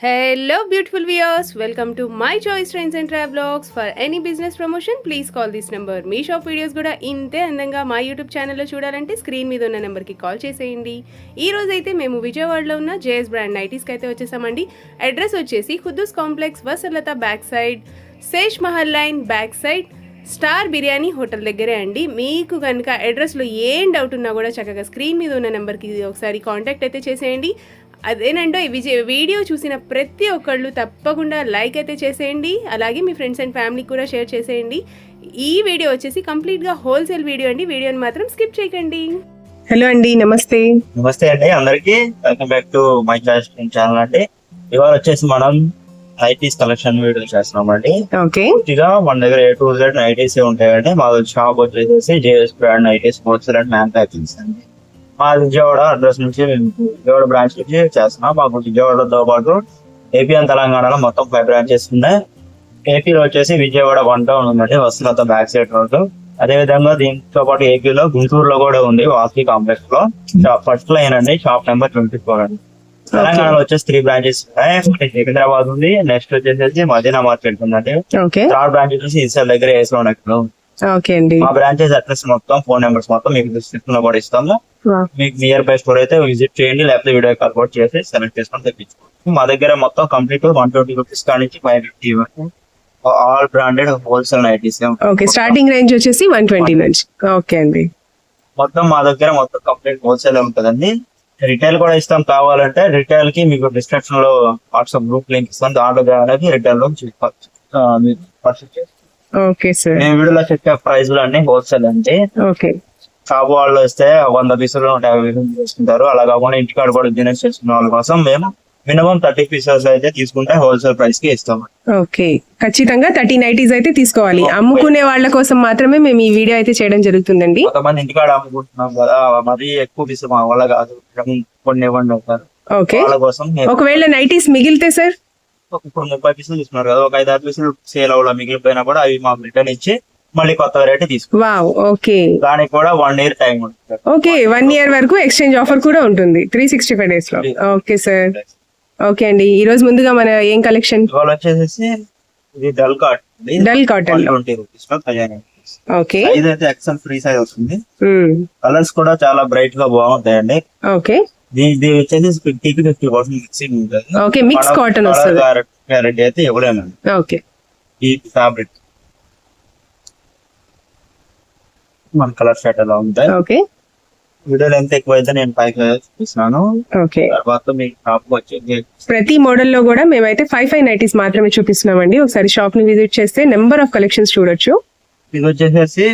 Hello, beautiful viewers. Welcome to My Choice Trains and Travelogs. For any business promotion, please call this number. Me shop videos కూడా ఇంతే అందంగా మా YouTube ఛానల్లో చూడాలంటే screen మీద ఉన్న నెంబర్కి కాల్ చేసేయండి. ఈ రోజు అయితే మేము విజయవాడలో ఉన్న జేఎస్ బ్రాండ్ నైటీస్కి అయితే వచ్చేసామండి. అడ్రస్ వచ్చేసి ఖుద్దూస్ కాంప్లెక్స్ వసలత back side, Shesh Mahal lane back side, star biryani hotel దగ్గరే అండి. మీకు కనుక అడ్రస్లో ఏం డౌట్ ఉన్నా కూడా చక్కగా స్క్రీన్ మీద ఉన్న నెంబర్కి ఒకసారి కాంటాక్ట్ అయితే చేసేయండి. అదేనంటో ఈ వీడియో చూసిన ప్రతి ఒక్కళ్ళు తప్పకుండా లైక్ అయితే చేసేయండి. అలాగే మీ ఫ్రెండ్స్ అండ్ ఫ్యామిలీకి కూడా షేర్ చేసేయండి. ఈ వీడియో వచ్చేసి కంప్లీట్గా హోల్సేల్ వీడియో అండి. వీడియోని మాత్రం స్కిప్ చేయకండి. హలో అండి, నమస్తే. నమస్తే అండి అందరికి. Welcome back to my choice channel అండి. ఇవాళ వచ్చేసి మనం నైటీస్ కలెక్షన్ వీడియో చేస్తున్నాం అండి. ఓకే, మన దగ్గర A to Z నైటీస్ ఉంటాయండి. మా షాప్ వచ్చేసి JS brand nighties wholesale and manufacturing అండి. మా విజయవాడ అడ్రస్ నుంచి విజయవాడ బ్రాంచ్ నుంచి చేస్తున్నాం. మాకు విజయవాడతో పాటు ఏపీ అండ్ తెలంగాణలో మొత్తం 5 బ్రాంచెస్ ఉన్నాయి. ఏపీలో వచ్చేసి విజయవాడ 1 టౌన్ ఉందండి, వస్తున్నత బ్యాక్ సైడ్ రోడ్. అదే విధంగా దీంతో పాటు ఏపీలో గుంటూరులో కూడా ఉంది, వాసీ కాంప్లెక్స్ లో. ఫస్ట్ లైన్ అండి, షాప్ నెంబర్ 24 అండి. తెలంగాణలో వచ్చేసి 3 బ్రాంచెస్ ఉన్నాయి. సికింద్రాబాద్ ఉంది, నెక్స్ట్ వచ్చేసి మదీనా మార్కెట్ ఉందండి. థర్డ్ బ్రాంచ్ వచ్చేసి ఇన్స్టాల్ దగ్గర ఏస్లో మా బ్రాంచెస్ అడ్రస్ మొత్తం, ఫోన్ నెంబర్స్ మొత్తం మీకు డిస్క్రిప్షన్ లో కూడా ఇస్తాము. మీకు నియర్ బై స్టోర్ అయితే విజిట్ చేయండి, లేకపోతే వీడియో కాల్ కూడా చేసి సెలెక్ట్ చేసుకొని తెప్పించుకోండి. మా దగ్గర మొత్తం కంప్లీట్ 120 రూపీస్ కాడి నుంచి 550 all branded wholesale nighties. Starting range వచ్చేసి 120 నుంచి. ఓకే అండి, మొత్తం మా దగ్గర మొత్తం కంప్లీట్ హోల్సేల్ ఉంటుందండి. రిటైల్ కూడా ఇస్తాం. కావాలంటే రిటైల్ కి మీకు డిస్క్రిప్షన్ లో వాట్సాప్ గ్రూప్ లింక్ ఇస్తాం, దాంట్లో అనేది రిటైల్ లో పర్చేస్ చేస్తాం. Okay sir. మేము వీడియోలో చెప్పే ప్రైస్ లో అన్ని హోల్సేల్ అంటే. ఓకే, షాప్ వాళ్ళు వస్తే 100 పీసులు 50 పీసులు తీసుకుంటారు. అలా కాకుండా ఇంటికాడ కూడా బిజినెస్ చేసుకున్న వాళ్ళ కోసం మేము మినిమం 30 పీసెస్ అయితే తీసుకుంటే హోల్సేల్ ప్రైస్ కి ఇస్తాం. ఓకే, ఖచ్చితంగా 30 నైటీస్ అయితే తీసుకోవాలి. అమ్ముకునే వాళ్ళ కోసం మాత్రమే మేము ఈ వీడియో అయితే చేయడం జరుగుతుందండి. కొంతమంది ఇంటికాడ అమ్ముకుంటున్నాం కదా, మరి ఎక్కువ పీసులు మా వల్ల కాదు, కొన్ని ఇవ్వండి అవుతారు. ఓకే, వాళ్ళ కోసం ఒకవేళ నైటీస్ మిగిలితే సార్, ఇప్పుడు 30 పీసులు తీసుకున్నారు కదా, ఒక 5-6 పీసులు సేల్ అవ్వడం మిగిలిపోయినా కూడా అవి మాకు రిటర్న్ ఇచ్చి మళ్ళీ కొత్త వెరైటీ తీసుకుంటాం. ఓకే, దానికి కూడా 1 year టైం ఉంటుంది. ఓకే, 1 year వరకు ఎక్స్చేంజ్ ఆఫర్ కూడా ఉంటుంది 365 days లో. Okay sir. ఓకే అండి, ఈ రోజు ముందుగా మన ఏం కలెక్షన్ వచ్చేసి ఇది డల్ కాటన్. 20 రూపీస్ లో కళ్యాణి. ఓకే, ఇదైతే ఎక్సెల్ ఫ్రీ సైజ్ వస్తుంది. కలర్స్ కూడా చాలా బ్రైట్ గా బాగుంటాయండి. ఓకే, ఇది వచ్చేసి 50% మిక్సింగ్ ఉంటుంది. ఓకే, మిక్స్ కాటన్ వస్తుంది. గ్యారెంటీ అయితే ఇవ్వలేనండి. ఓకే, ఈ ఫ్యాబ్రిక్ మన కలర్ షర్ట్ ఎలా ఉంటాయి. ఓకే, వీడియోలో ఎంత ఎక్కువ అయితే నేను పైకి చూపిస్తున్నాను. ఓకే, తర్వాత మీకు షాప్ వచ్చేసి ప్రతి మోడల్ లో కూడా మేమైతే 5 నైటీస్ మాత్రమే చూపిస్తున్నామండి. ఒకసారి షాప్ ని విజిట్ చేస్తే నెంబర్ ఆఫ్ కలెక్షన్స్ చూడొచ్చు. ఇది వచ్చేసి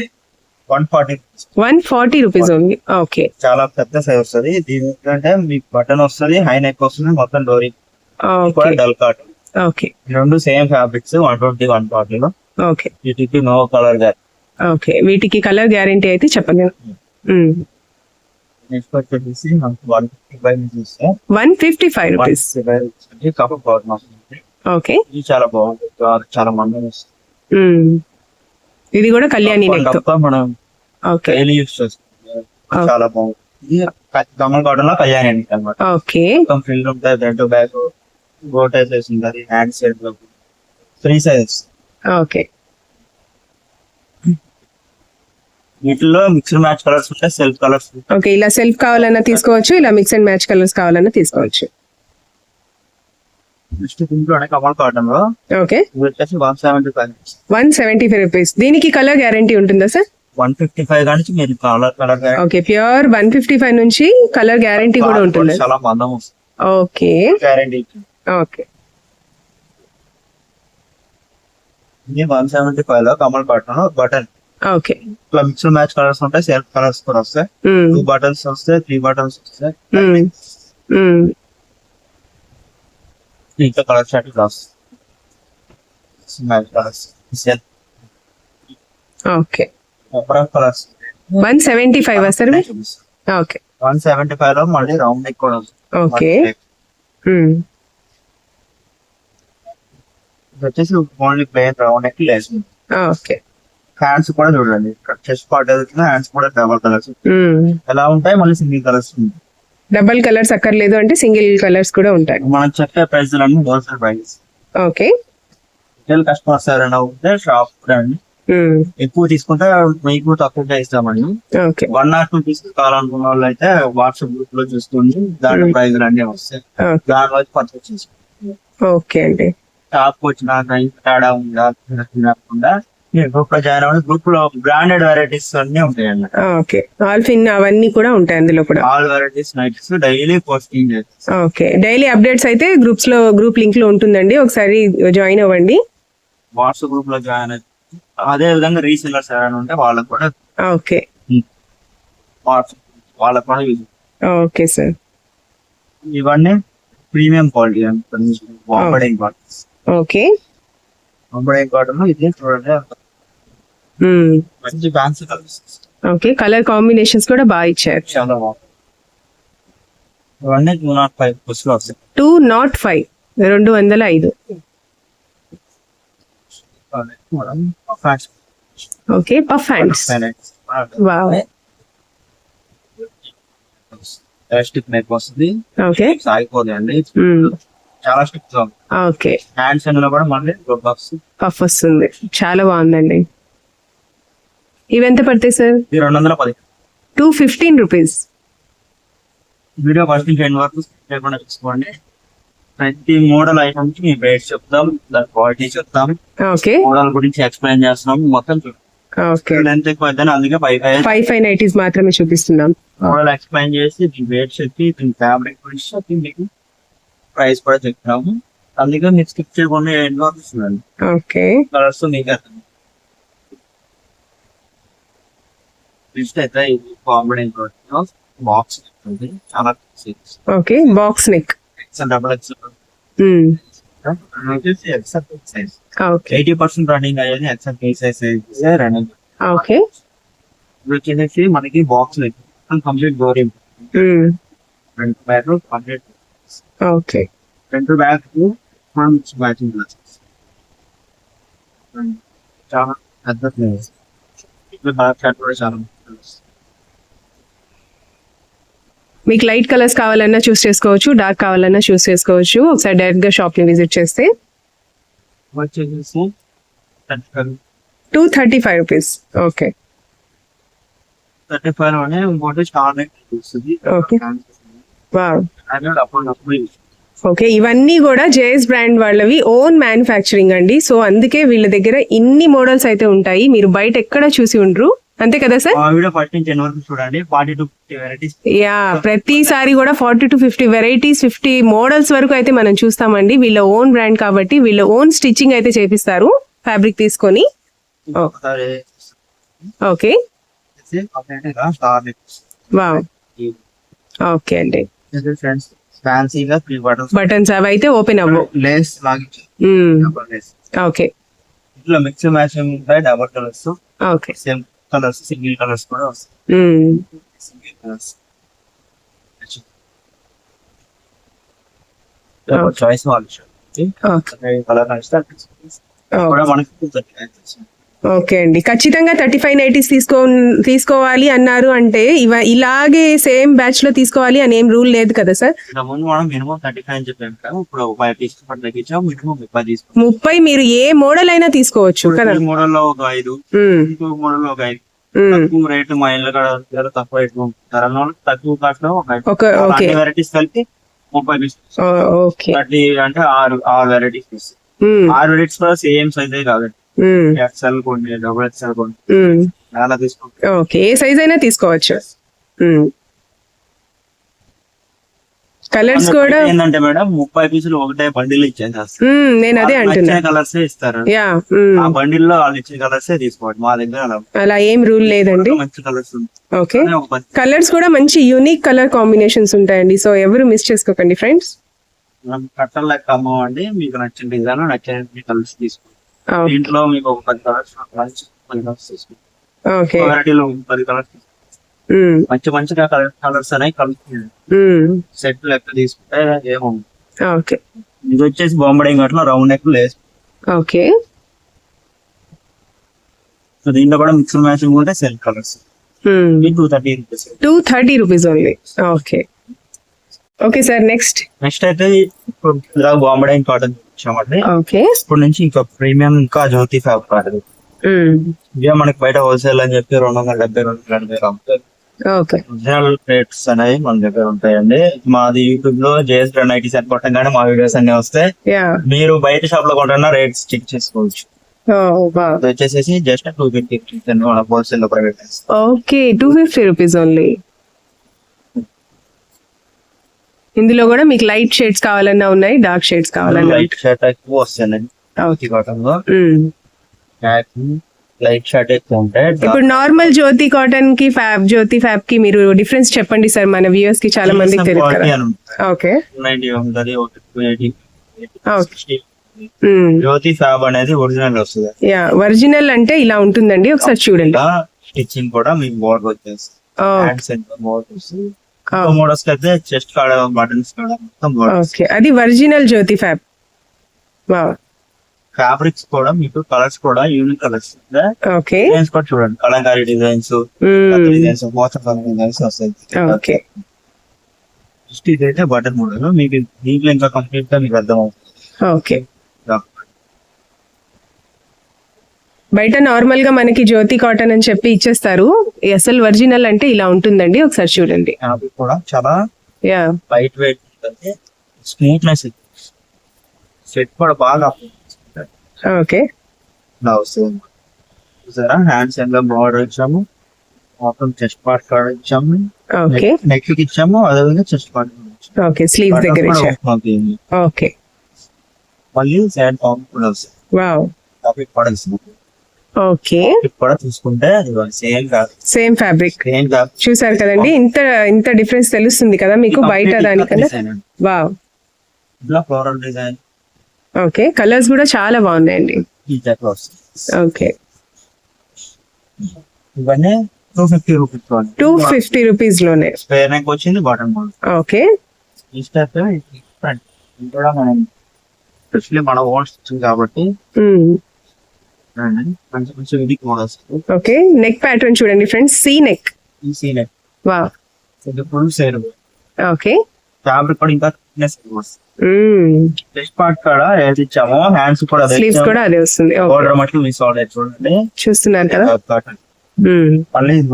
140 రూపీస్ ఓన్లీ. ఓకే, చాలా పెద్ద సైజ్ వస్తుంది. దీని ఏంటంటే మీకు బటన్ వస్తుంది, హై నెక్ వస్తుంది, మొత్తం డోరీ డల్ కాటన్. ఓకే, రెండు సేమ్ ఫ్యాబ్రిక్స్ 120, 140 లో. ఓకే, వీటికి నో కలర్ గ్యారెంటీ. ఓకే, వీటికి కలర్ గ్యారెంటీ అయితే చెప్పలేను. నెక్స్ట్ వచ్చేసి 155 రూపీస్. కప్ కాటన్ వస్తుంది. ఓకే, ఇది చాలా బాగుంటుంది, చాలా మంది వస్తుంది. ఇది కూడా కళ్యాణి నెక్ తో మనం ఓకే యూస్ చేస్తాం. చాలా బాగుంది. కమల్ కాటన్ లో కళ్యాణి అనమాట. ఓకే, ఫిల్ ఉంటుంది, ఫ్రంట్ బ్యాక్ గోటైజ్ ఉంటుంది, హ్యాండ్ సైడ్ లో 3 సైజెస్. ఓకే, వీటిలో మిక్స్డ్ మ్యాచ్ కలర్స్ ఉంటాయి, సెల్ఫ్ కలర్స్. ఓకే, ఇలా సెల్ఫ్ కావాలన్నా తీసుకోవచ్చు, ఇలా మిక్స్ అండ్ మ్యాచ్ కలర్స్ కావాలన్నా తీసుకోవచ్చు. నెక్స్ట్ దీంట్లోనే కమల్ కాటన్ లో ఓకే, వచ్చేసి 175 రూపీస్. దీనికి కలర్ గ్యారెంటీ ఉంటుందా సార్? 155 కానీ మీరు కలర్ ఓకే, ప్యూర్ 155 నుంచి కలర్ గ్యారెంటీ కూడా ఉంటుంది. చాలా మందం వస్తుంది. Okay, guarantee. ఓకే, ఇది 175 లో కమల్ కాటన్ బటన్. ఓకే, ఇట్లా మిక్స్డ్ మ్యాచ్ కలర్స్ ఉంటాయి, సెల్ఫ్ కలర్స్ కూడా వస్తాయి. 2 బటన్స్ వస్తాయి, 3 బటన్స్ వస్తాయి. ఇంకా colour shirt class match colours. Okay, colours 175 sir? Okay, 175 లో మళ్ళీ రౌండ్ నెక్ కూడా వస్తుంది. ఓకే, వచ్చేసి only plain round neck Lay's. Okay, hands కూడా చూడండి, చెస్ట్ పార్ట్ ఏదైతే హ్యాండ్స్ కూడా డబల్ కలర్స్ ఎలా ఉంటాయి, మళ్ళీ సింగిల్ కలర్స్ ఉంటాయి. డబల్ కలర్స్ అక్కర్లేదు అంటే సింగిల్ కలర్స్ కూడా ఉంటాయి. మనం చెప్పే ప్రైస్ అన్ని wholesale price. Okay. Retail customers ఎవరైనా ఉంటే షాప్ అండి ఎక్కువ తీసుకుంటే మీకు తక్కువగా ఇస్తామండి. ఓకే. 1 or 2 పీసెస్ కావాలనుకున్న వాళ్ళు అయితే వాట్సాప్ గ్రూప్ లో చూసుకోండి, దాంట్లో ప్రైస్ అన్ని వస్తాయి, దానిలో పర్చేస్ చేసుకోండి. ఓకే అండి. షాప్ వచ్చినాక తేడా ఉందా తినకుండా మీరు గ్రూప్ లో జాయిన్ అవ్వండి. గ్రూప్ లో బ్రాండెడ్ వెరైటీస్ అన్ని ఉంటాయండి. ఓకే. ఆల్ఫిన్ అవన్నీ కూడా ఉంటాయి అందులో కూడా. All varieties nights daily posting చేస్తాం. ఓకే. డైలీ అప్డేట్స్ అయితే గ్రూప్ లింక్ లో ఉంటుందండి, ఒకసారి జాయిన్ అవ్వండి. వాట్సాప్ గ్రూప్ లో జాయిన్ అయితే అదే విధంగా రీసెల్లర్స్ ఎవరైనా ఉంటే వాళ్ళకి కూడా ఓకే వాట్సాప్ వాళ్ళకి కూడా యూజ్. Okay sir. ఇవన్నీ ప్రీమియం క్వాలిటీ అండి. బాంబడింగ్ కాటన్. ఓకే. బాంబడింగ్ కాటన్ ఇది చూడండి మంచి fancy colours. Okay. Colour combinations కూడా బాగా ఇచ్చారు. చాలా బాగుంది. ఇవన్నీ 205 బస్సులు వస్తాయి. 205 205. Okay. Puff hands. Wow. Elastic neck వస్తుంది. ఓకే. సాగిపోదు అండి, చాలా స్టిక్. ఓకే. హ్యాండ్స్ లో కూడా మళ్ళీ పఫ్ వస్తుంది, చాలా బాగుందండి. ఇవి ఎంత పడతాయి సార్? 210. 215 రూపీస్. వీడియో ఫస్ట్ నుంచి ఎండ్ వరకు లేకుండా చూసుకోండి. ప్రతి మోడల్ ఐటమ్ కి మీ రేట్ చెప్తాం, దాని క్వాలిటీ చెప్తాం, ఓకే. మోడల్ గురించి ఎక్స్ప్లెయిన్ చేస్తున్నాం మొత్తం. ఓకే. ఎంత ఎక్కువ అయితే అందుకే 5 నైటీస్ మాత్రమే చూపిస్తున్నాం. మోడల్ ఎక్స్ప్లెయిన్ చేసి దీని రేట్ చెప్పి దీని ఫ్యాబ్రిక్ గురించి చెప్పి మీకు ప్రైస్ కూడా చెప్తాము. అందుకే మీరు స్కిప్ చేయకుండా ఎండ్ వరకు చూడండి. ఓకే. కలర్స్ మీకు అర్థం అయితే ఇది కాంబినేషన్ బాక్స్ చాలా okay. Box neck. Double XL size. Okay. 80% running అయ్యేది ఎక్సెల్ కే సైజ్ రన్నింగ్. ఓకే. వచ్చేసి మనకి బాక్స్ కంప్లీట్ డోరింగ్ front back complete. Okay. Front back మనం మ్యాచింగ్ గ్లాసెస్ చాలా పెద్ద ప్లేస్. కూడా చాలా మీకు లైట్ కలర్స్ కావాలన్నా చూస్ చేసుకోవచ్చు, డార్క్ కావాలన్నా చూస్ చేసుకోవచ్చు. ఒకసారి డైరెక్ట్ గా షాప్ ని విజిట్ చేస్తే వచ్చేసి 235 రూపీస్. ఓకే. 35 లోనే ఇంకోటి చాలా వస్తుంది. ఓకే. వావ్. అప్పుడు ఓకే. ఇవన్నీ కూడా జేఎస్ బ్రాండ్ వాళ్ళవి ఓన్ మ్యానుఫ్యాక్చరింగ్ అండి. సో అందుకే వీళ్ళ దగ్గర ఇన్ని మోడల్స్ అయితే ఉంటాయి, మీరు బయట ఎక్కడ చూసి ఉండరు. అంతే కదా సార్? వీడియో 1 నుంచి 10 వరకు చూడండి. 40 to 50 వెరైటీస్. యా, ప్రతిసారి కూడా 40 to 50 వెరైటీస్, 50 మోడల్స్ వరకు అయితే మనం చూస్తామండి. వీళ్ళ ఓన్ బ్రాండ్ కాబట్టి వీళ్ళ ఓన్ స్టిచ్చింగ్ అయితే చేపిస్తారు ఫ్యాబ్రిక్ తీసుకొని. ఓకే. వావ్. ఓకే అండి. ఫ్యాన్సీగా బటన్స్ అవి అయితే ఓపెన్ అవ్వవు. లేస్ లాగి. ఓకే. ఇట్లా మిక్స్ మ్యాచింగ్ ఉంటాయి. Double colours. Okay. Same colours, single colours కూడా వస్తాయి. సింగిల్ కలర్స్ చాయిస్ వాళ్ళు కలర్ కూడా మనకి ఓకే అండి. ఖచ్చితంగా 35 నైటీస్ తీసుకోవాలి అన్నారు అంటే ఇలాగే సేమ్ బ్యాచ్ లో తీసుకోవాలి అని ఏం రూల్ లేదు కదా సార్? ముందు మనం మినిమం 35 అని చెప్పాం కదా, ఇప్పుడు 5 తీసుకుని తగ్గించాం, మినిమం 30 తీసుకో. 30 మీరు ఏ మోడల్ అయినా తీసుకోవచ్చు కదా. మోడల్ లో ఒక 5, ఇంకో మోడల్ లో ఒక 5. తక్కువ రేట్ మా ఇళ్ళ కాడ తక్కువ రేట్ తక్కువ కాస్ట్ లో ఒక వెరైటీస్ కలిపి 30 తీసుకో. ఓకే. 30 అంటే 6 వెరైటీస్ తీసుకో. 6 వెరైటీస్ కూడా సేమ్ సైజ్ కాబట్టి ఎక్సెల్ కొన్ని, డబుల్ ఎక్సెల్ కొన్ని అలా తీసుకోండి. ఓకే. ఏ సైజ్ అయినా తీసుకోవచ్చు. కలర్స్ కూడా ఏంటంటే మేడం 30 పీసులు ఒకటే బండిల్ ఇచ్చేసి నేను అదే అంటున్నా, కలర్స్ ఇస్తారు. ఆ బండిల్ లో వాళ్ళు ఇచ్చే కలర్స్ తీసుకోండి. మా దగ్గర అలా ఏం రూల్ లేదండి. మంచి కలర్స్ ఉంటాయి. ఓకే. కలర్స్ కూడా మంచి యూనిక్ కలర్ కాంబినేషన్స్ ఉంటాయండి. సో ఎవరు మిస్ చేసుకోకండి ఫ్రెండ్స్. కట్టలు లెక్క అమ్మవండి, మీకు నచ్చిన డిజైన్ నచ్చిన కలర్స్ తీసుకోండి. దీంట్లో మీకు ఒక 10 కలర్స్ 10 కలర్స్ తీసుకోండి. ఓకే. వెరైటీలో 10 కలర్స్ మంచి మంచిగా కలర్స్ అనేవి కలుపుతుంది. సెట్ లెక్క తీసుకుంటే ఏముంది. ఓకే. ఇది వచ్చేసి బొంబడింగ్ అట్లా రౌండ్ నెక్ లేస్. ఓకే. దీంట్లో కూడా మిక్స్ మ్యాచింగ్ ఉంటే cell colours. 230 rupees. 230 rupees only. Okay. Okay sir, next. Next అయితే ఇప్పుడు ఇలా బాంబే కాటన్ ఇచ్చామండి. ఓకే. ఇప్పుడు నుంచి ఇంకా ప్రీమియం ఇంకా జ్యోతి ఫ్యాబ్రిక్. ఇదే మనకి బయట హోల్సేల్ అని చెప్పి 270 అమ్ముతారు. ఓకే. ఒరిజినల్ రేట్స్ అనేవి మన దగ్గర ఉంటాయండి. మాది యూట్యూబ్ లో JS Brand ITs అని కొట్టంగానే మా వీడియోస్ అన్ని వస్తాయి. మీరు బయట షాప్ లో కొంటున్న రేట్స్ చెక్ చేసుకోవచ్చు. అది వచ్చేసి జస్ట్ 250 హోల్సేల్ లో ప్రైవేట్. Okay, 250 rupees only. ఇందులో కూడా మీకు లైట్ షేడ్స్ కావాలన్నా ఉన్నాయి, డార్క్ షేడ్స్ కావాలన్నా. లైట్ షర్ట్ ఎక్కువ వస్తాయండి కాటన్ లో. లైట్ షర్ట్ ఎక్కువ ఉంటాయి. ఇప్పుడు నార్మల్ జ్యోతి కాటన్ కి జ్యోతి ఫ్యాబ్ కి మీరు డిఫరెన్స్ చెప్పండి సార్, మన వ్యూవర్స్ కి చాలా మందికి తెలియదు కదా. ఓకే. 90 ఉంటుంది, 280, 60. జ్యోతి ఫ్యాబ్ అనేది ఒరిజినల్ వస్తుంది. యా, ఒరిజినల్ అంటే ఇలా ఉంటుందండి, ఒకసారి చూడండి. స్టిచ్చింగ్ కూడా మీకు బోర్డర్ వచ్చేస్తుంది. హ్యాండ్స్ బోర్డర్ వస్తుంది. మోడల్స్ అయితే చెస్ట్ కాడ బటన్స్ కాడ మొత్తం బోర్డర్. ఓకే, అది ఒరిజినల్ జ్యోతి ఫ్యాబ్. వావ్. ఫ్యాబ్రిక్స్ కూడా మీకు కలర్స్ కూడా యూనిక్ కలర్స్. ఓకే. డిజైన్స్ కూడా చూడండి, కలంకారీ డిజైన్స్, డిజైన్స్, మోసం డిజైన్స్ వస్తాయి. ఓకే. ఇదైతే బటన్ మోడల్. మీకు దీంట్లో ఇంకా కంప్లీట్ గా మీకు అర్థం అవుతుంది. ఓకే. బయట నార్మల్ గా మనకి జ్యోతి కాటన్ అని చెప్పి ఇచ్చేస్తారు, అసలు ఒరిజినల్ అంటే ఇలా ఉంటుందండి, ఒకసారి చూడండి. కూడా చాలా లైట్ వెయిట్ ఉంటుంది, స్మూత్నెస్, సెట్ కూడా బాగా. ఓకే. చూసారా, హ్యాండ్స్ ఎంత బార్డర్ ఇచ్చాము, మొత్తం చెస్ట్ పార్ట్ కార్డ్ ఇచ్చాము. ఓకే. నెక్ కి ఇచ్చాము, అదేవిధంగా చెస్ట్ పార్ట్. ఓకే, స్లీవ్ దగ్గర ఇచ్చాము. ఓకే. మళ్ళీ సైడ్ పామ్ కూడా వస్తుంది. వావ్. టాపిక్ కూడా ఇస్తుంది. ఓకే. కూడా చూసుకుంటే సేమ్ ఫ్యాబ్రిక్ చూసారు కదండి, ఇంత డిఫరెన్స్ తెలుస్తుంది కదా మీకు బయట దానికన్నా. Wow. Floral design. Okay, colours కూడా చాలా బాగున్నాయండి. ఓకే. ఇవన్నీ 250 రూపీస్. 250 రూపీస్ లోనే స్క్వేర్ నెక్ వచ్చింది, బాటమ్ మోడల్. ఓకే. ఈ స్టెప్ కూడా మనం స్పెషల్లీ మన ఓన్ స్టిచ్చింగ్ కాబట్టి కొంచెం ఇది మోడల్స్. ఓకే, నెక్ ప్యాటర్న్ చూడండి ఫ్రెండ్స్, సీ నెక్. ఈ సీ నెక్. వావ్. ఫుల్ సేర్. ఓకే. ఫ్యాబ్రిక్ కూడా ఇంకా థిక్నెస్ వస్తుంది. చెస్ట్ పార్ట్ కూడా ఏది ఇచ్చామో, హ్యాండ్స్ కూడా అదే, స్లీవ్స్ కూడా అదే వస్తుంది. బోర్డర్ మట్టి మిస్ అవ్వలేదు చూడండి, చూస్తున్నారు కదా. మళ్ళీ ఇది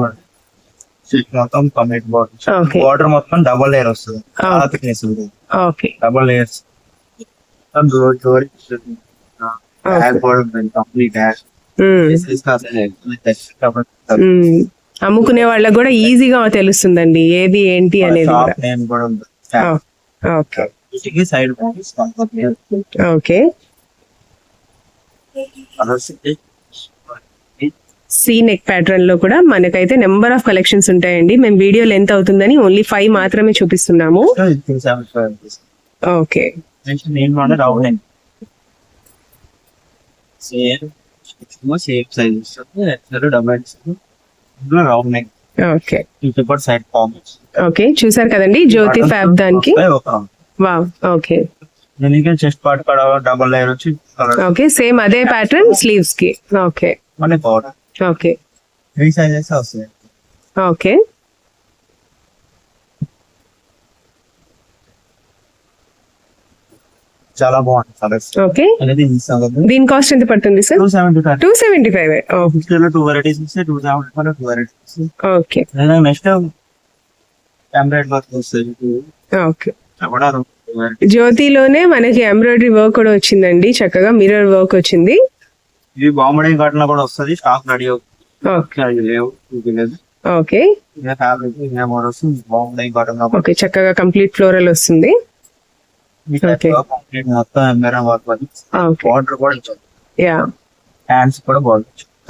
మొత్తం కంప్లీట్ బోర్డర్. బోర్డర్ మొత్తం డబుల్ లేయర్ వస్తుంది, చాలా థిక్నెస్ ఉంటుంది. ఓకే. Double layers complete. అమ్ముకునే వాళ్ళకి కూడా ఈజీగా తెలుస్తుందండి ఏది ఏంటి అనేది. Okay. Side okay. V neck pattern లో కూడా మనకైతే నెంబర్ ఆఫ్ కలెక్షన్స్ ఉంటాయండి. మేము వీడియో లెంత్ అవుతుందని ఓన్లీ 5 మాత్రమే చూపిస్తున్నాము. ఓకే. ఓకే. ఓకే, చూసారు కదండి జ్యోతి ఫ్యాబ్ దానికి. వావ్. ఓకే. చెస్ట్ పార్ట్ కూడా డబుల్ లేయర్ వచ్చి. ఓకే, సేమ్ అదే ప్యాటర్న్ స్లీవ్స్ కి. ఓకే. ఓకే. 3 సైజెస్ వస్తాయి. ఓకే. చాలా బాగుంది. ఓకే. దీని కాస్ట్ ఎంత పడుతుంది sir? 275. Okay. Next embroidery work వస్తుంది. ఓకే. జ్యోతిలోనే మనకి ఎంబ్రాయిడరీ వర్క్ కూడా వచ్చిందండి, చక్కగా మిర్రర్ వర్క్ వచ్చింది. ఇది బాంబే కాటన్ కూడా వస్తుంది, స్టాక్ రెడీ. ఓకే. ఓకే, చక్కగా కంప్లీట్ ఫ్లోరల్ వస్తుంది.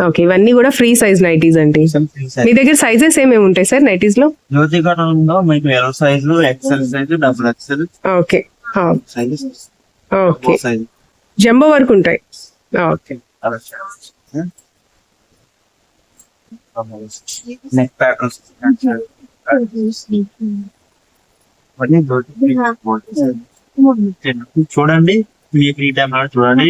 ఓకే, ఇవన్నీ కూడా ఫ్రీ సైజ్ నైటీస్ అండి. మీ దగ్గర సైజెస్ ఏమేమి ఉంటాయి సార్ నైటీస్ లో? జ్యోతి కాటన్ లో మీకు L size, XL size, double XL. Okay. Sizes. Okay. Jumbo work ఉంటాయి. ఓకే. నెక్ ప్యాటర్న్స్ చూడండి, మీ ఫ్రీ టైం చూడండి.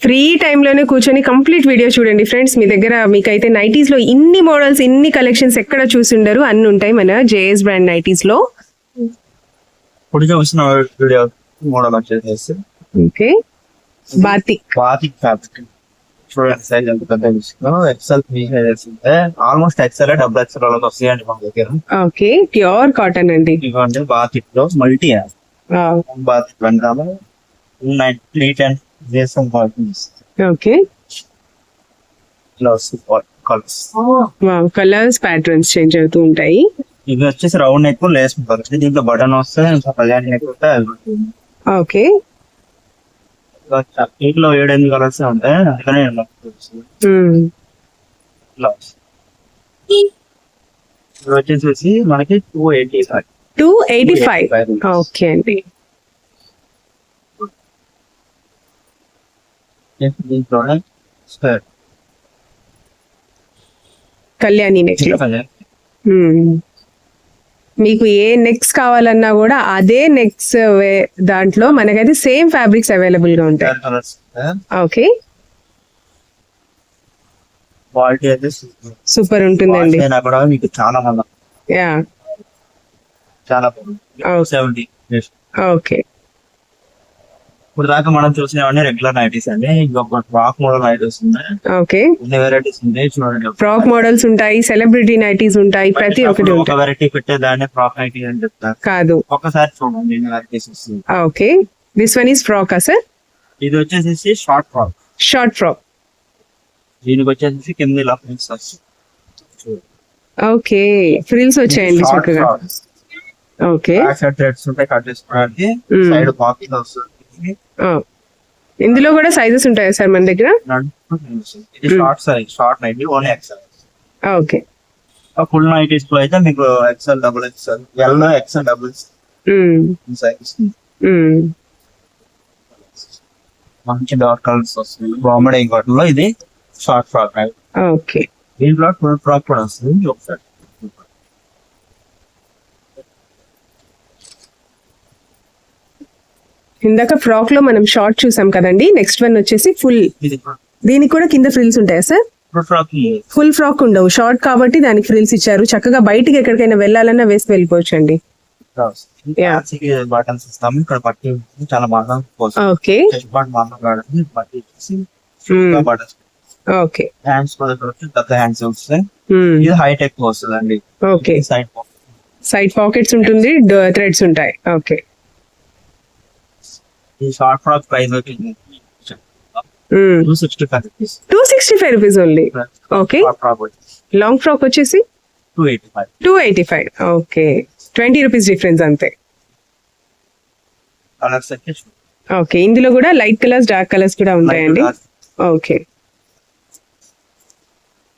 ఫ్రీ టైమ్ లోనే కూర్చొని కంప్లీట్ వీడియో చూడండి ఫ్రెండ్స్. మీ దగ్గర మీకైతే నైటీస్ లో ఇన్ని మోడల్స్, ఇన్ని కలెక్షన్స్ ఎక్కడ చూసిండరు, అన్ని ఉంటాయి మన JS Brand నైటీస్ లో. ఇప్పుడు చూసిన వీడియో మోడల్ వచ్చేసి ఓకే, బాతిక్. Batik fabric. చూడండి సైజ్ ఎంత పెద్ద ఎక్సెల్ 3 సైజెస్ ఉంటాయి. ఆల్మోస్ట్ ఎక్సెల్ డబుల్ ఎక్సెల్ వాళ్ళకి వస్తాయండి మన దగ్గర. ఓకే, ప్యూర్ కాటన్ అండి. ఇవ్వండి బాతిక్ లో మల్టీ బాతిక్ వెనకాల 310 దేశం bottles. Okay, colours colours patterns change అవుతూ ఉంటాయి. ఇవి వచ్చేసి రౌండ్ నెక్ లేస్ ఉంటుంది. దీంట్లో బటన్ వస్తే ఇంకా 10 నెక్ ఉంటాయి. ఓకే, వీటిలో 7-8 కలర్స్ ఉంటాయి. అందుకనే ఇలా ఇది వచ్చేసి మనకి 285. 285. ఓకే అండి. దీంట్లోనే స్క్వేర్ కళ్యాణి నెక్ లో మీకు ఏ నెక్స్ కావాలన్నా కూడా అదే నెక్స్ దాంట్లో మనకైతే సేమ్ ఫ్యాబ్రిక్స్ అవైలబుల్ గా ఉంటాయి. కలర్స్ ఓకే, క్వాలిటీ అయితే సూపర్ ఉంటుందండి. అయినా కూడా మీకు చాలా మంది యా, చాలా 70. ఓకే. ఇప్పుడు దాకా మనం చూసినవన్నీ రెగ్యులర్ నైటీస్ అండి. ఇంకొక ఫ్రాక్ మోడల్ నైటీస్ ఉన్నాయి. ఓకే, కొన్ని వెరైటీస్ ఉన్నాయి చూడండి. ఫ్రాక్ మోడల్స్ ఉంటాయి, సెలబ్రిటీ నైటీస్ ఉంటాయి, ప్రతి ఒక్కటి ఒక ఉంటాయి. వెరైటీ పెట్టేదాన్ని ఫ్రాక్ నైటీ అని చెప్తారు. కాదు, ఒకసారి చూడండి వెరైటీస్ వస్తుంది. Okay, this one is frock sir. ఇది వచ్చేసి షార్ట్ ఫ్రాక్. Short frock. దీనికి వచ్చేసి కింద ఇలా ఫ్రిల్స్ వస్తాయి. ఓకే, ఫ్రిల్స్ వచ్చాయండి చక్కగా. ఓకే, బ్యాక్ సైడ్ థ్రెడ్స్ ఉంటాయి కట్ చేసుకోవడానికి. సైడ్ పాకెట్ వస్తుంది. ఇందులో కూడా సైజెస్ ఉంటాయా సార్ మన దగ్గర? ఇది short size, short nighty only XL. Okay, full nighties లో అయితే మీకు XL, double XL, L XL, double size. మంచి డార్క్ కలర్స్ వస్తుంది. బాంబే కాటన్ లో ఇది షార్ట్ ఫ్రాక్. ఓకే, దీంట్లో ఫుల్ ఫ్రాక్ కూడా వస్తుంది. ఒకసారి ఇందాక ఫ్రాక్ లో మనం షార్ట్ చూసాం కదండి. నెక్స్ట్ వన్ వచ్చేసి ఫుల్. ఇది దీనికి కూడా కింద ఫ్రిల్స్ ఉంటాయా sir? Full frock. Full frock ఉండవు, షార్ట్ కాబట్టి దానికి ఫ్రిల్స్ ఇచ్చారు. చక్కగా బయటికి ఎక్కడికైనా వెళ్ళాలన్నా వేసి వెళ్ళిపోవచ్చు అండి. బటన్స్ ఇస్తాము. ఇక్కడ పట్టి చాలా బాగా ఓకే, పట్టి బటన్స్. ఓకే, హ్యాండ్స్ పెద్ద హ్యాండ్స్ వస్తాయి. ఇది హైటెక్ వస్తుంది అండి. ఓకే, సైడ్ సైడ్ పాకెట్స్ ఉంటుంది, థ్రెడ్స్ ఉంటాయి. ఓకే, ఈ షార్ట్ ఫ్రాక్ ప్రైస్ వచ్చి 265 rupees. 265 rupees only. Okay, frock long frock వచ్చేసి 285. 285. ఓకే, 20 రూపీస్ డిఫరెన్స్ అంతే. కలర్స్ వచ్చి ఓకే, ఇందులో కూడా లైట్ కలర్స్, డార్క్ కలర్స్ కూడా ఉంటాయండి. ఓకే,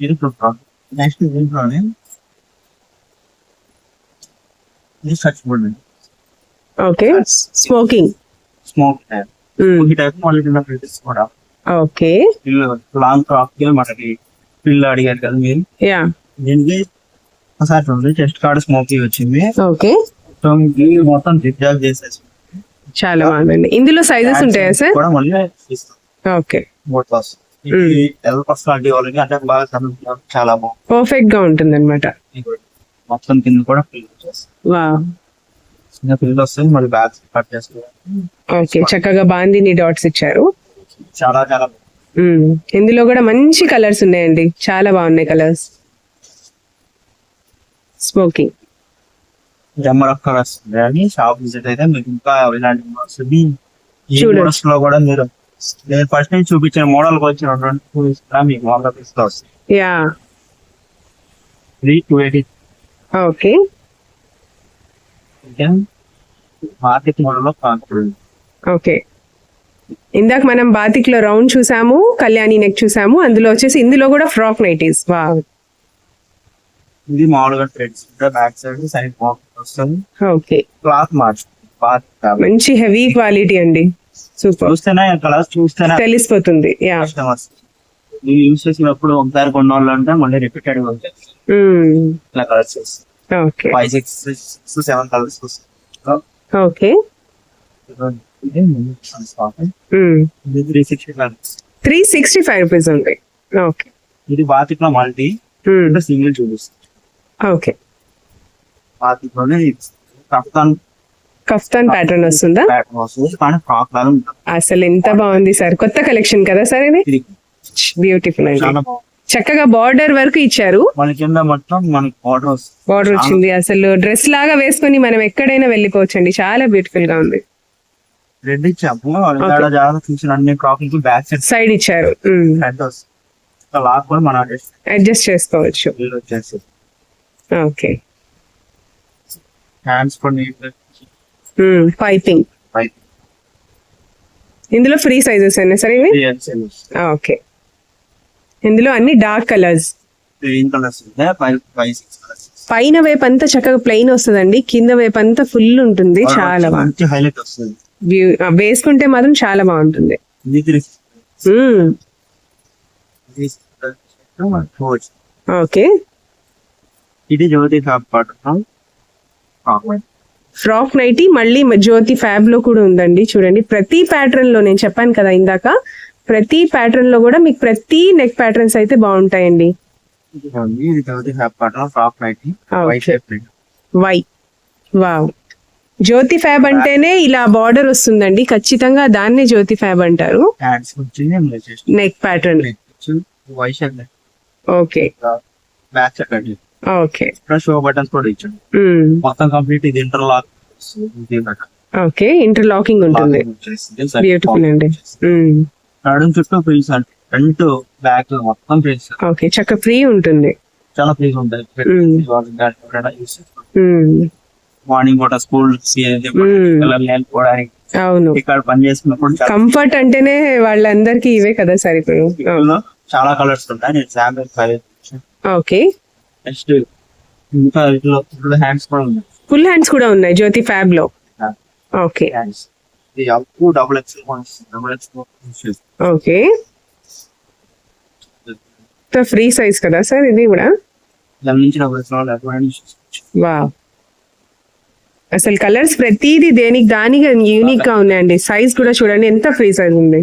ఇది ఫుల్ ఫ్రాక్. నెక్స్ట్ దీంట్లోనే ఇది such board. Okay, smoking. Smoke type. ఈ టైప్ మళ్ళీ కూడా ఓకే, లాంగ్ ఫ్రాక్ మనకి పిల్లలు అడిగారు కదా మీరు. యా, దీనికి ఒకసారి చూడండి. చెస్ట్ కార్డ్ స్మోకీ వచ్చింది. ఓకే, మొత్తం జిగ్జాగ్ చేసేసి చాలా బాగుందండి. ఇందులో సైజెస్ ఉంటాయా సార్? కూడా మళ్ళీ ఇస్తాం. ఓకే, ఎల్ పర్సనాలిటీ వాళ్ళకి అంటే బాగా చాలా బాగుంది. పర్ఫెక్ట్ గా ఉంటుంది అనమాట. మొత్తం కింద కూడా ఫిల్ చేస్తాం. వావ్, చిన్న ఫిల్ వస్తుంది. మళ్ళీ బ్యాక్ కట్ చేసుకోవాలి. ఓకే, చక్కగా బాందిని డాట్స్ ఇచ్చారు. చాలా చాలా ఇందులో కూడా మంచి కలర్స్ ఉన్నాయండి, చాలా బాగున్నాయి కలర్స్. స్మోకింగ్ జమ్మర్ కలర్స్ అని షాప్ విజిట్ అయితే మీకు ఇంకా ఇలాంటి వస్తుంది. ఈ చూడండి. మోడల్స్ లో కూడా మీరు నేను ఫస్ట్ నుంచి చూపించిన మోడల్ వచ్చిన మీకు మోడల్ వస్తుంది. యా, ఇది 280. ఓకే, మార్కెట్ మోడల్ లో కాకుండా ఓకే. ఇందాక మనం బాతిక్ లో రౌండ్ చూసాము, కళ్యాణి నెక్ చూసాము. అందులో వచ్చేసి ఇందులో కూడా ఫ్రాక్ నైటీస్. వావ్, ఇది మామూలుగా threads back side side pocket వస్తుంది. ఓకే, క్లాత్ మార్చ్ మంచి హెవీ క్వాలిటీ అండి. సూపర్, చూస్తేనే కలర్స్ చూస్తేనే తెలిసిపోతుంది. యా, కస్టమర్స్ యూజ్ చేసినప్పుడు ఒకసారి కొన్న వాళ్ళు అంటే మళ్ళీ రిపీటెడ్ గా ఉంటాయి. ఇలా కలర్స్ ఓకే, 5, 6, 7 కలర్స్ వస్తాయి. ఓకే, ఇది 360 కలర్స్. 365 రూపీస్ ఉంది. ఓకే, ఇది బాతిక్ లో మల్టీ సింగిల్ చూపిస్తుంది. ఓకే, బాతిక్ లోనే కఫ్తాన్ కఫ్తాన్ ప్యాటర్న్ వస్తుందా? ప్యాటర్న్ వస్తుంది కానీ ఫ్రాక్ లాగా ఉంటుంది. అసలు ఎంత బాగుంది సార్, కొత్త కలెక్షన్ కదా సార్ ఇది, ఇది బ్యూటిఫుల్ అండి. చాలా బాగుంది. చక్కగా బార్డర్ వరకు ఇచ్చారు, మన కింద మొత్తం మనకి ఆర్డర్ వస్తుంది. బార్డర్ వచ్చింది. అసలు డ్రెస్ లాగా వేసుకొని మనం ఎక్కడైనా వెళ్ళిపోవచ్చు అండి, చాలా బ్యూటిఫుల్ గా ఉంది. రెడ్ ఇచ్చాము జాగ్రత్త చూసిన అన్ని క్రాక్ బ్యాక్ సైడ్ సైడ్ ఇచ్చారు, ఫ్రంట్ వస్తుంది. లాక్ కూడా మన అడ్జస్ట్ చేసుకోవచ్చు. వచ్చేసి ఓకే, హ్యాండ్స్ కూడా నీట్ పైపింగ్. ఇందులో ఫ్రీ సైజెస్ అయినా సరే ఇవి. ఓకే, ఇందులో అన్ని డార్క్ కలర్స్. గ్రీన్ కలర్స్ ఉంటాయి, 5-6 కలర్స్. పైన వైపు అంతా చక్కగా ప్లెయిన్ వస్తుందండి, కింద వైపు అంతా ఫుల్ ఉంటుంది, చాలా బాగుంది. హైలైట్ వస్తుంది. వేసుకుంటే మాత్రం చాలా బాగుంటుంది. ఓకే, ఇది జ్యోతి టాప్ పాట ఫ్రాక్ నైటీ మళ్ళీ జ్యోతి ఫ్యాబ్ లో కూడా ఉందండి. చూడండి ప్రతి ప్యాటర్న్ లో, నేను చెప్పాను కదా ఇందాక, ప్రతి ప్యాటర్న్ లో కూడా మీకు ప్రతి నెక్ ప్యాటర్న్స్ అయితే బాగుంటాయండి. ఇది జ్యోతి టాప్ పాట frock nighty white shape. Y wow, Jyothi fab అంటేనే ఇలా బార్డర్ వస్తుందండి, ఖచ్చితంగా దాన్నే జ్యోతి ఫ్యాబ్ అంటారు. Hands neck pattern white shape. Okay back side okay, show buttons కూడా ఇచ్చాడు. మొత్తం కంప్లీట్ ఇది ఇంటర్లాక్. ఓకే, ఇంటర్లాకింగ్ ఉంటుంది, బ్యూటిఫుల్ అండి. నడుం చుట్టూ ఫ్రీస్ అంటే ఫ్రంట్ బ్యాక్ మొత్తం ఫ్రీస్. ఓకే, చక్క ఫ్రీ ఉంటుంది, చాలా ఫ్రీస్ ఉంటాయి. మార్నింగ్ పూట స్కూల్ వెళ్ళిపోవడానికి, అవును. ఇక్కడ పని చేసుకున్నప్పుడు కంఫర్ట్ అంటేనే వాళ్ళందరికీ ఇవే కదా సార్. ఇప్పుడు చాలా కలర్స్ ఉంటాయి. నేను శాంపిల్ 5. ఓకే, నెక్స్ట్ ఇంకా ఇట్లా హ్యాండ్స్ కూడా ఉన్నాయి. ఫుల్ హ్యాండ్స్ కూడా ఉన్నాయి జ్యోతి ఫ్యాబ్ లో. ఓకే, హ్యాండ్స్ ఇది up double X. Okay, free size కదా సార్ ఇది కూడా. వావ్, అసలు కలర్స్ ప్రతిదీ దేనికి దానికి యూనిక్ గా ఉన్నాయండి. సైజ్ కూడా చూడండి ఎంత ఫ్రీ సైజ్ ఉంది.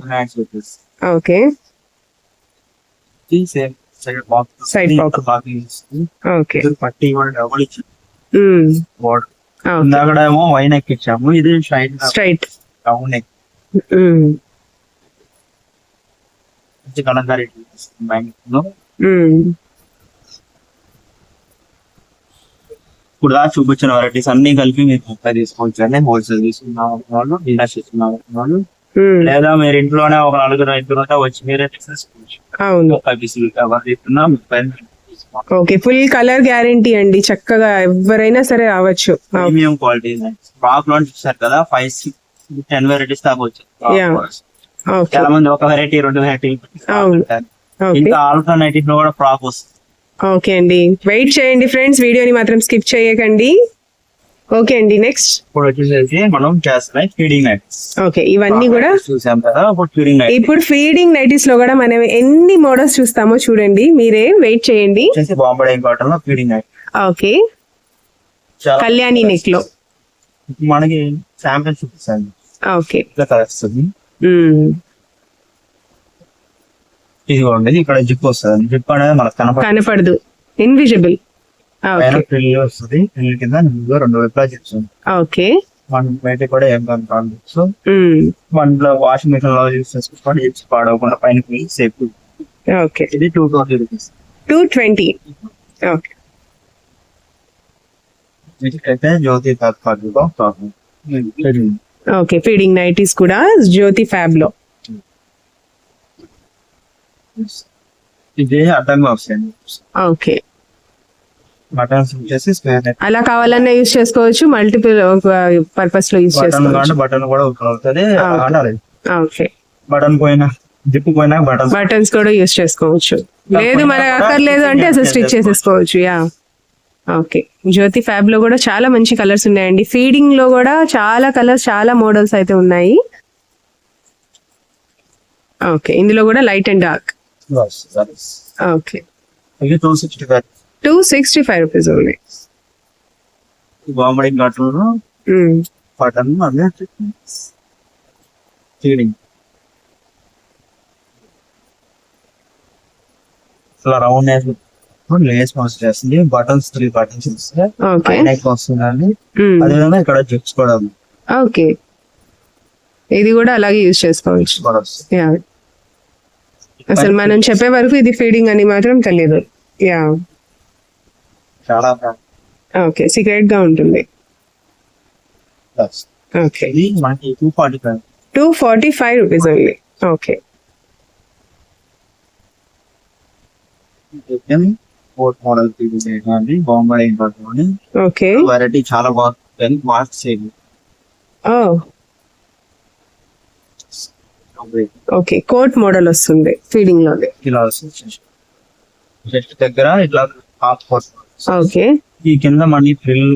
ఓకే, సైడ్ ఓకే, పట్టి కూడా డబుల్ ఇచ్చాము. ఇందాకడేమో వై నెక్ ఇచ్చాము, ఇది స్ట్రైట్ రౌండ్ నెక్. కలంకారీ ఇప్పుడు దాకా చూపించిన వెరైటీస్ అన్ని కలిపి మీరు 30 తీసుకోవచ్చు అండి. హోల్సేల్ తీసుకున్న వాళ్ళు, ఇండస్ట్రీ తీసుకున్న వాళ్ళు, లేదా మీరు ఇంట్లోనే ఒక 4-5 వచ్చి మీరే తీసుకోవచ్చు. అవును, 30 పీసులు తీసుకున్నా 30. ఓకే, ఫుల్ కలర్ గ్యారంటీ అండి, చక్కగా ఎవరైనా సరే రావచ్చు. ప్రీమియం క్వాలిటీ ఫ్రాక్ లో చూసారు కదా, 5-10 వెరైటీస్ దాకా వచ్చాయి. చాలా మంది ఒక వెరైటీ 2 వెరైటీ. ఇంకా ఆల్టర్నేటివ్ లో కూడా ఫ్రాక్ వస్తుంది. ఓకే అండి, వెయిట్ చేయండి ఫ్రెండ్స్, వీడియోని మాత్రం స్కిప్ చేయకండి. ఓకే అండి, నెక్స్ట్ ఇప్పుడు వచ్చేసి మనం చేస్తున్నాయి ఫీడింగ్ నైటీస్. ఓకే, ఇవన్నీ కూడా చూసాం కదా. ఇప్పుడు ఫీడింగ్ నైటీస్ లో కూడా మనం ఎన్ని మోడల్స్ చూస్తామో చూడండి, మీరే వెయిట్ చేయండి. బాంబే కాటన్ లో feeding night. Okay, Kalyani neck లో మనకి శాంపిల్ చూపిస్తాను. ఓకే, ఇట్లా కలుస్తుంది. ఇదిగోండి, ఇక్కడ జిప్ వస్తుంది. జిప్ అనేది మనకు కనపడదు, ఇన్విజిబుల్. వస్తుంది కింద 2 వైపులా జిప్స్. ఓకే, మన బయట కూడా ఏం కనుకోవాలి. సో మనలో వాషింగ్ మిషన్ లో యూస్ చేసుకోవాలి, జిప్స్ పాడవకుండా పైన సేఫ్. ఓకే, ఇది 220 రూపీస్. 220. ఓకే, అయితే జ్యోతి ఫ్యాబ్. ఓకే, ఫీడింగ్ నైటీస్ కూడా జ్యోతి ఫ్యాబ్ లో. ఇది అడ్డంగా వస్తాయండి. ఓకే, బటన్స్ వచ్చేసి స్క్వేర్ నెక్. అలా కావాలన్నా యూస్ చేసుకోవచ్చు, మల్టిపుల్ పర్పస్ లో యూస్ చేసుకోవచ్చు. బటన్ కూడా అవుతుంది. ఓకే, బటన్ పోయినా జిప్ పోయినా బటన్స్ కూడా యూస్ చేసుకోవచ్చు. లేదు మనకు అక్కర్లేదు అంటే అసలు స్టిచ్ చేసేసుకోవచ్చు. యా, ఓకే, జ్యోతి ఫ్యాబ్ లో కూడా చాలా మంచి కలర్స్ ఉన్నాయండి. ఫీడింగ్ లో కూడా చాలా కలర్స్, చాలా మోడల్స్ అయితే ఉన్నాయి. ఓకే, ఇందులో కూడా light and dark. Okay, 265 rupees only. Bombay cotton button అదే ఫీడింగ్. ఇట్లా రౌండ్ లేస్ మోస్ట్ చేస్తుంది. బటన్స్ 3 బటన్స్ వస్తాయి. వస్తుందండి. అదేవిధంగా ఇక్కడ జిప్స్ కూడా ఓకే, ఇది కూడా అలాగే యూజ్ చేసుకోవచ్చు. యా, అసలు మనం చెప్పే వరకు ఇది ఫీడింగ్ అని మాత్రం తెలియదు. యా, చాలా ఓకే, సీక్రెట్ గా ఉంటుంది. ఓకే, ఇది మనకి 245. 245 rupees only. Okay, fourth model అండి, బాంబే ఇంకోటి ఓకే, వెరైటీ చాలా బాగుంది. వాష్ చేయండి. ఓకే, కోట్ మోడల్ వస్తుంది ఫీడింగ్ లో. ఇలా వస్తుంది చెస్ట్ దగ్గర ఇట్లా హాఫ్ ఓకే, ఈ కింద మనీ ఫ్రిల్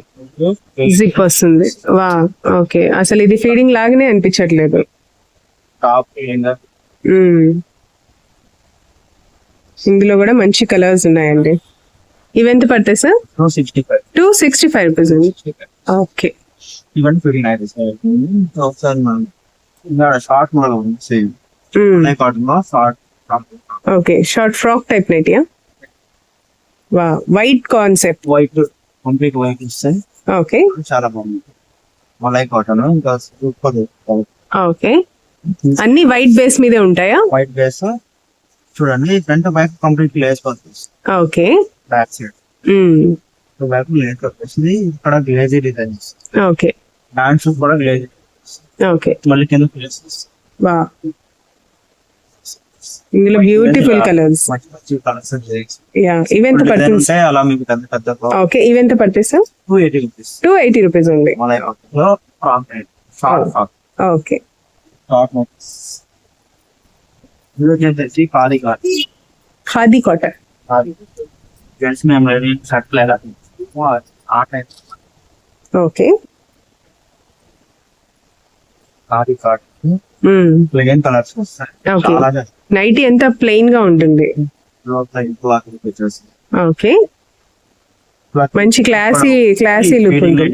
జిప్ వస్తుంది. వా, ఓకే, అసలు ఇది ఫీడింగ్ లాగానే అనిపించట్లేదు. టాప్ మ్మ్. ఇందులో కూడా మంచి కలర్స్ ఉన్నాయండి. ఇవెంత పడతాయి సార్? 265. 265 రూపీస్ అండి. ఓకే, ఈవెన్ ఫీడింగ్ అయితే ఒకసారి మనం షార్ట్ మోడల్ ఉంది సేమ్ మ్మ్. కాటన్ లో short okay, short frock type night. Yeah, వా, white concept. White complete white ఇస్తాయి. ఓకే, చాలా బాగుంది. మలై కాటన్ ఇంకా సూపర్. ఓకే, అన్ని వైట్ బేస్ మీదే ఉంటాయా? వైట్ బేస్ చూడండి, ఫ్రంట్ బ్యాక్ కంప్లీట్ లేస్ పడుతుంది. ఓకే, బ్యాక్ సైడ్ మ్మ్. బ్యాక్ లేస్ వచ్చేసింది. ఇక్కడ గ్లేజీ డిజైన్ ఓకే, హ్యాండ్స్ కూడా గ్లేజీ. ఓకే, మళ్ళీ కింద ప్లేసెస్ వా, ఇందులో బ్యూటిఫుల్ కలర్స్. మంచి మంచి కలర్స్ యా, ఇవెంత పడుతుంది? ఉంటాయి. అలా మీకు పెద్ద పెద్ద ఓకే, ఇవెంత పడుతుంది సార్? 280 రూపీస్. 280 రూపీస్ ఉంది. మలై కాటన్ లో frock type short frock okay, short notes. ఇది వచ్చేసి khadi cotton. Khadi cotton. Gents మేము షర్ట్ లేదా ఆ టైప్ ఓకే, ఖాదీ కాటన్ మ్మ్. ప్లెయిన్ కలర్స్ వస్తాయి. ఓకే, చాలా నైటీ ఎంత ప్లెయిన్ గా ఉంటుంది. వచ్చేసి ఓకే, మంచి క్లాసీ లుక్ ఉంది.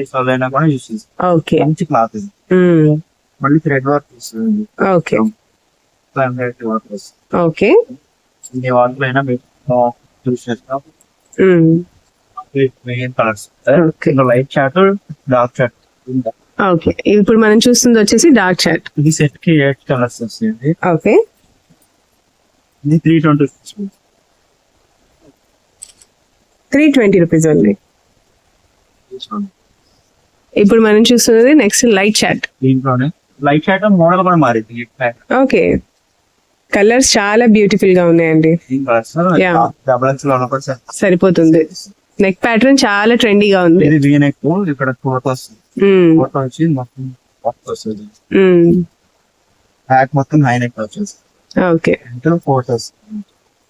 కూడా యూస్ చేస్తాం. ఓకే, మంచి క్లాత్ ఇది. మ్మ్. మళ్ళీ థ్రెడ్ వర్క్ వస్తుంది. ఓకే, వర్క్ వస్తుంది. ఓకే, ఈ వర్క్ అయినా మీరు చూస్ చేస్తాం. మ్మ్. Plain colours okay, light chart dark chart. Okay, ఇప్పుడు మనం చూస్తుంది వచ్చేసి డార్క్ చాట్. ఇది సెట్ కి 8 కలర్స్ వస్తుంది. ఓకే, ఇది 320. 320 రూపీస్ ఉంది. ఇప్పుడు మనం చూస్తున్నది నెక్స్ట్ లైట్ చాట్. దీంట్లోనే లైట్ చార్ట్ మోడల్ కూడా మారింది. ఓకే, కలర్స్ చాలా బ్యూటిఫుల్ గా ఉన్నాయండి. Yeah. డబుల్ ఎక్స్ లో కూడా సరిపోతుంది. నెక్ ప్యాటర్న్ చాలా ట్రెండీగా ఉంది. ఇది వీ నెక్, ఇక్కడ కోట్ వస్తుంది. మ్మ్. కోట్ వచ్చి మొత్తం వస్తుంది. మ్మ్. బ్యాక్ మొత్తం హై నెక్ వచ్చేసి ఓకే, కోట్ వస్తుంది.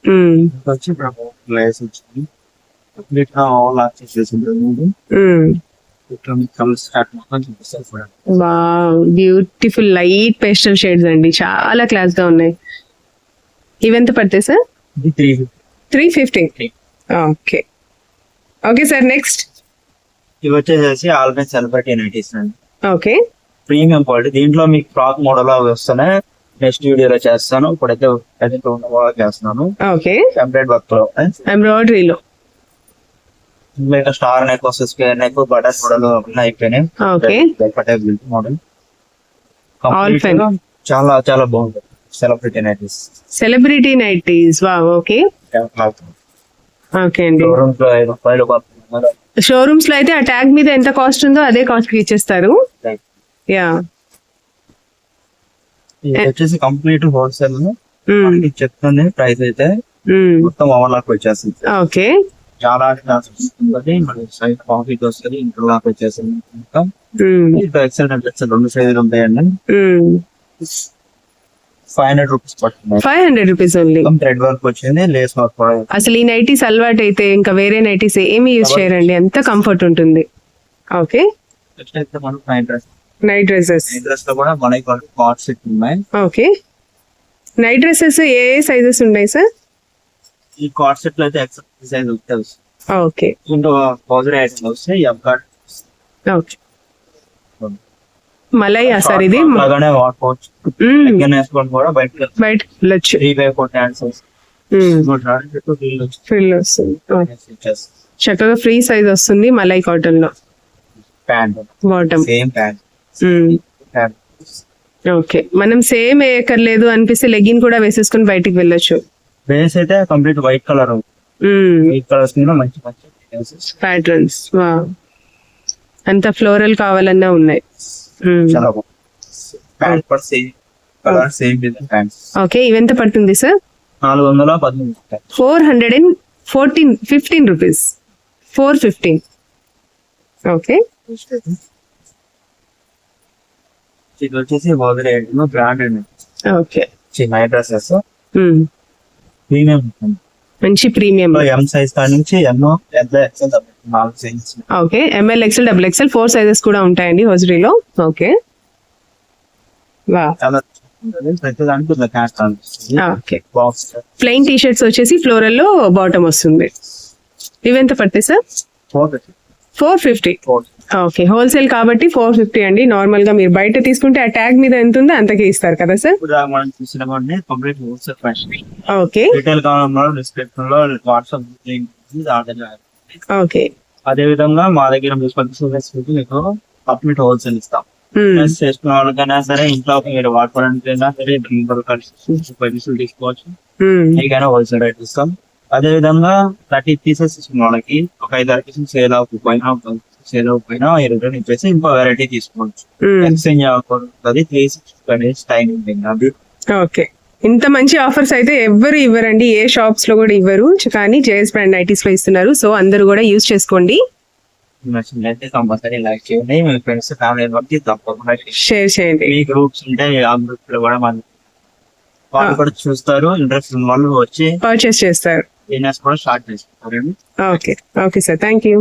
మ్మ్. వచ్చి లేస్ వచ్చింది. కంప్లీట్ గా లాక్ చేసేసింది. మ్మ్. కలర్ స్టార్ట్ మొత్తం చూపిస్తారు కూడా. Wow, beautiful light pastel shades అండి, చాలా క్లాస్ గా ఉన్నాయి. ఇవెంత పడతాయి సార్? ఇది 350. 350. Okay, okay sir, next. ఇవి వచ్చేసి ఆల్వేస్ సెలబ్రిటీ నైటీస్ అండి. Okay, premium quality. దీంట్లో మీకు ఫ్రాక్ మోడల్ అవి వస్తున్నాయి. నెక్స్ట్ వీడియోలో చేస్తాను. ఇప్పుడైతే చేస్తున్నాను. ఓకే, ఎంబ్రాయిడ్ వర్క్ లో ఎంబ్రాయిడరీలో. ఇంకా స్టార్ నెక్ వస్తుంది, స్క్వేర్ నెక్, బటర్ మోడల్ అయిపోయినాయి. Okay, model All fine. చాలా చాలా బాగుంటుంది. Celebrity nighties. Celebrity nighties. Wow, okay, okay అండి. షోరూమ్స్ లో 5 రూపాయలు. షోరూమ్స్ లో అయితే ఆ ట్యాగ్ మీద ఎంత కాస్ట్ ఉందో అదే కాస్ట్ కి ఇచ్చేస్తారు. యా, ఇది వచ్చేసి కంప్లీట్ హోల్సేల్ మ్మ్. చెప్తుంది. ప్రైస్ అయితే మ్మ్. మొత్తం ఓవర్లాక్ వచ్చేస్తుంది. ఓకే, చాలా క్లాస్ వస్తుంది. సైడ్ కాంప్లీట్ వస్తుంది. ఇంటర్లాక్ వచ్చేస్తుంది. మొత్తం మ్మ్. ఎక్సలెంట్ 2 సైజులు ఉంటాయండి. మ్మ్. 500 రూపీస్ పడుతుంది. 500 రూపీస్ ఓన్లీ. థ్రెడ్ వర్క్ వచ్చింది. లేస్ వర్క్ కూడా. అసలు ఈ నైటీస్ అలవాటు అయితే ఇంకా వేరే నైటీస్ ఏమి యూజ్ చేయరండి, ఎంత కంఫర్ట్ ఉంటుంది. ఓకే, నెక్స్ట్ అయితే మనం night dress. Night dresses. Night dress లో కూడా మనకి కార్డ్ సెట్ ఉన్నాయి. ఓకే, నైట్ డ్రెస్సెస్ ఏ సైజెస్ ఉన్నాయి సార్? ఈ కార్డ్ సెట్ లో అయితే ఎక్సెల్ సైజ్ వస్తుంది. ఓకే, ఇంకో 1000 ఐటమ్ వస్తాయి. ఓకే, మలయా సార్ ఇది? అలాగానే వాడుకోవచ్చు. వేసుకోండి కూడా బయట బయట వెళ్ళొచ్చు. 3x4 హ్యాండ్స్ ఫ్రిల్ వస్తుంది. చక్కగా ఫ్రీ సైజ్ వస్తుంది మలై కాటన్ లో. Pant bottom same pant okay, మనం సేమ్ వేయక్కర్లేదు అనిపిస్తే లెగిన్ కూడా వేసేసుకుని బయటికి వెళ్ళొచ్చు. బేస్ అయితే complete white colour, white colours మీద మంచి మంచి ప్యాటర్న్స్. అంత ఫ్లోరల్ కావాలన్నా ఉన్నాయి. చాలా బాగుంది. ప్యాంట్ కూడా same colour, same pants. Okay, ఇవెంత పడుతుంది సార్? 415. 415 రూపీస్. 415. ఓకే, ఇది వచ్చేసి branded okay. Night dresses premium ఉంటుంది. మంచి ప్రీమియం. ఎం సైజ్ కాడ నుంచి ఎన్నో పెద్ద XL 4 size. Okay, M L, XL, double XL 4 sizes కూడా ఉంటాయండి హోజరీలో. ఓకే, వా. ప్రతిదానికి cost okay, box. Plain T shirts వచ్చేసి ఫ్లోరల్ లో బాటమ్ వస్తుంది. ఇవెంత పడతాయి సార్? 450. ఓకే, హోల్సేల్ కాబట్టి 450 అండి. నార్మల్ గా మీరు బయట తీసుకుంటే ఆ ట్యాగ్ మీద ఎంత ఉందో అంతకే ఇస్తారు కదా సార్? మనం చూసిన complete wholesale price. Okay, retail కావాలన్నా డిస్క్రిప్షన్ లో వాట్సాప్ లింక్. ఓకే, అదే విధంగా మా దగ్గర మీకు కంప్లీట్ హోల్సేల్ ఇస్తాం. చేసుకున్న వాళ్ళకైనా సరే, ఇంట్లో మీరు వాడుకోవడానికైనా సరే, పైసలు తీసుకోవచ్చు. మీకైనా హోల్సేల్ రేట్ ఇస్తాం. అదే విధంగా 30 పీసెస్ ఇచ్చిన వాళ్ళకి ఒక 5-6 పీసెస్ సేల్ అవ్వకపోయినా రిటర్న్ ఇచ్చేసి ఇంకో వెరైటీ తీసుకోవచ్చు. ఎక్స్చేంజ్ అవ్వకూడదు. 365 days టైం ఉంటుంది. ఓకే, ఇంత మంచి ఆఫర్స్ అయితే ఎవ్వరు ఇవ్వరండి, ఏ షాప్స్ లో కూడా ఇవ్వరు. కానీ జేఎస్ బ్రాండ్ నైటీస్ లో ఇస్తున్నారు. సో అందరూ కూడా యూజ్ చేసుకోండి. నచ్చినట్లయితే కంపల్సరీ లైక్ చేయండి. మీ ఫ్రెండ్స్, ఫ్యామిలీ బట్టి తప్పకుండా షేర్ చేయండి. మీ గ్రూప్స్ ఉంటే ఆ గ్రూప్ లో కూడా వాళ్ళు కూడా చూస్తారు. ఇంట్రెస్ట్ ఉన్న వాళ్ళు వచ్చి పర్చేస్ చేస్తారు. బిజినెస్ కూడా స్టార్ట్ చేస్తారు. Okay, okay sir, thank you.